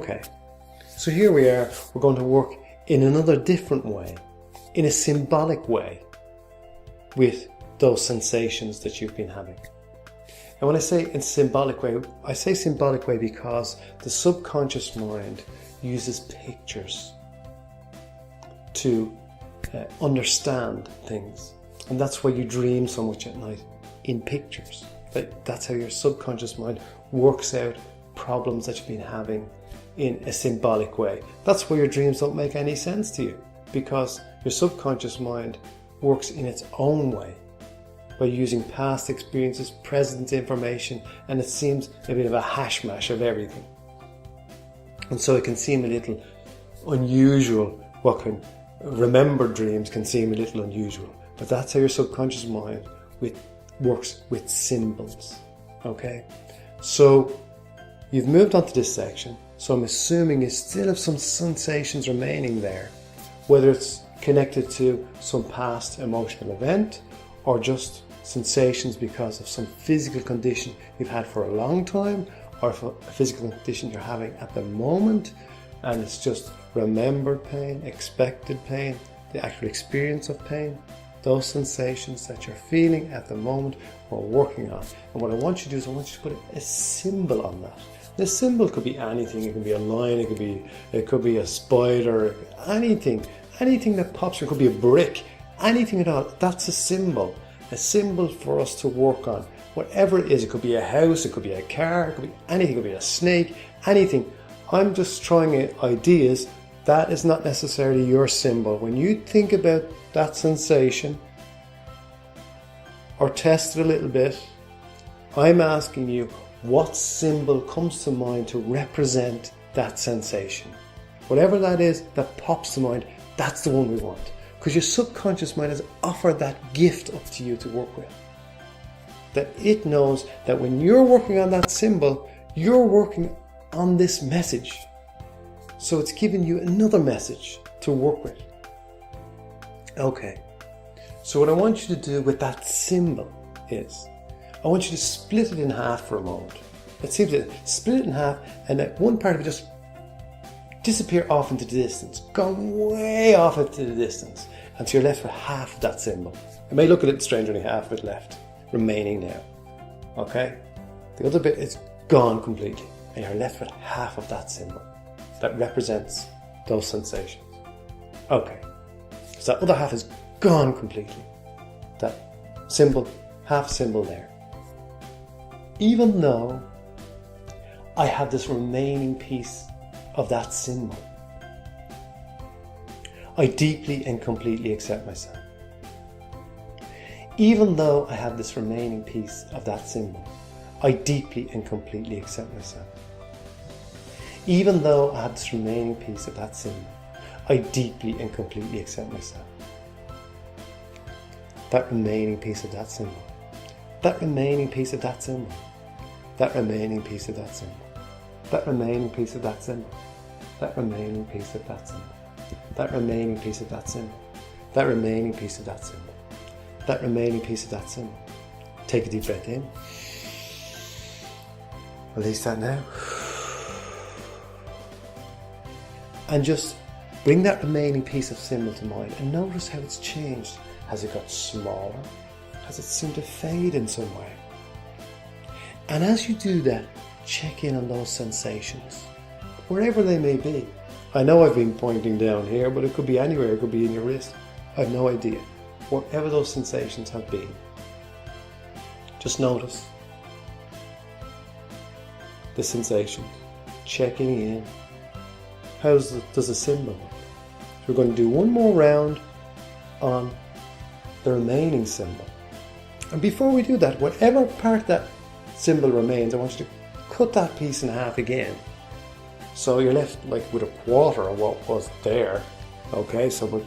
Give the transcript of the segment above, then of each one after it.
Okay, so here we are. We're going to work in another different way, in a symbolic way, with those sensations that you've been having. And when I say in symbolic way, I say symbolic way because the subconscious mind uses pictures to understand things. And that's why you dream so much at night, in pictures. That's how your subconscious mind works out problems that you've been having in a symbolic way. That's why your dreams don't make any sense to you, because your subconscious mind works in its own way by using past experiences, present information, and it seems a bit of a hashmash of everything. And so it can seem a little unusual. Remembered dreams can seem a little unusual, but that's how your subconscious mind works with symbols. Okay, so you've moved on to this section, so I'm assuming you still have some sensations remaining there, whether it's connected to some past emotional event or just sensations because of some physical condition you've had for a long time, or for a physical condition you're having at the moment, and it's just remembered pain, expected pain, the actual experience of pain. Those sensations that you're feeling at the moment, we're working on. And what I want you to do is I want you to put a symbol on that. The symbol could be anything. It can be a line, it could be a spider, anything that pops. It could be a brick, anything at all. That's a symbol for us to work on. Whatever it is, it could be a house, it could be a car, it could be anything, it could be a snake, anything. I'm just trying ideas. That is not necessarily your symbol. When you think about that sensation or test it a little bit, I'm asking you what symbol comes to mind to represent that sensation. Whatever that is that pops to mind, that's the one we want. Because your subconscious mind has offered that gift up to you to work with. That it knows that when you're working on that symbol, you're working on this message. So it's giving you another message to work with. Okay, so what I want you to do with that symbol is, I want you to split it in half for a moment. It seems to split it in half, and that one part of it just disappear off into the distance, go way off into the distance, until you're left with half of that symbol. It may look a little strange, only half of it left remaining now. Okay, the other bit is gone completely, and you're left with half of that symbol that represents those sensations. Okay, so that other half is gone completely. That symbol, half symbol there. Even though I have this remaining piece of that symbol, I deeply and completely accept myself. Even though I have this remaining piece of that symbol, I deeply and completely accept myself. Even though I have this remaining piece of that symbol, I deeply and completely accept myself. That remaining piece of that symbol. That remaining piece of that symbol. That remaining piece of that symbol. That remaining piece of that symbol. That remaining piece of that symbol. That remaining piece of that symbol. That remaining piece of that symbol. That remaining piece of that symbol. Take a deep breath in. Release that now. And just bring that remaining piece of symbol to mind and notice how it's changed. Has it got smaller? Has it seemed to fade in some way? And as you do that, check in on those sensations, wherever they may be. I know I've been pointing down here, but it could be anywhere. It could be in your wrist. I have no idea. Whatever those sensations have been, just notice the sensations. Checking in. How does the symbol look? So we're going to do one more round on the remaining symbol. And before we do that, whatever part that symbol remains, I want you to cut that piece in half again. So you're left like with a quarter of what was there. Okay, so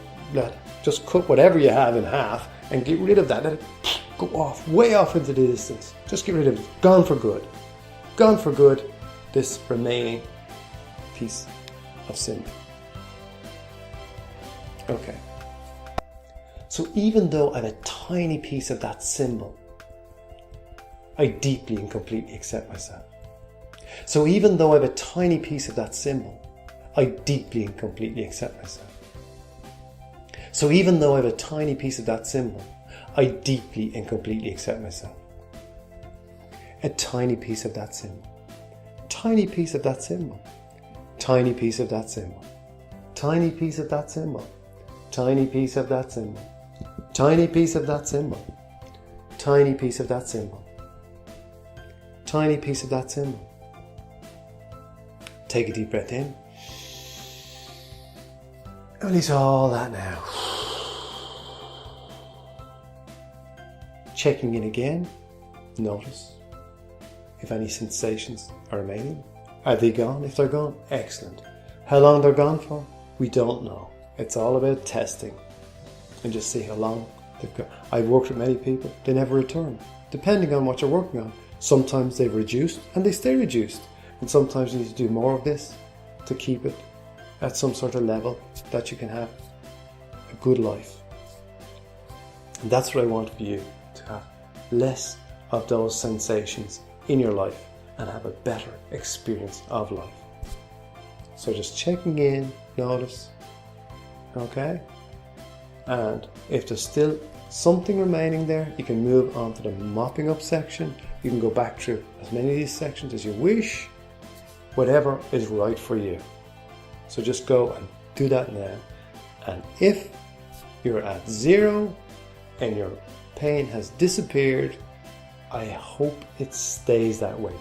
just cut whatever you have in half and get rid of that. Let it go off, way off into the distance. Just get rid of it. Gone for good. Gone for good, this remaining piece of symbol. Okay. So even though I have a tiny piece of that symbol, I deeply and completely accept myself. So even though I have a tiny piece of that symbol, I deeply and completely accept myself. So even though I have a tiny piece of that symbol, I deeply and completely accept myself. A tiny piece of that symbol. Tiny piece of that symbol. Tiny piece of that symbol. Tiny piece of that symbol. Tiny piece of that symbol. Tiny piece of that symbol. Tiny piece of that symbol. Tiny piece of that symbol. Take a deep breath in. Release all that now. Checking in again. Notice if any sensations are remaining. Are they gone? If they're gone, excellent. How long they're gone for? We don't know. It's all about testing and just see how long they've got. I've worked with many people, they never return. Depending on what you're working on. Sometimes they've reduced and they stay reduced. And sometimes you need to do more of this to keep it at some sort of level that you can have a good life. And that's what I want for you, to have less of those sensations in your life and have a better experience of life. So just checking in, notice, okay? And if there's still something remaining there, you can move on to the mopping up section. You can go back through as many of these sections as you wish, whatever is right for you. So just go and do that now. And if you're at 0 and your pain has disappeared, I hope it stays that way.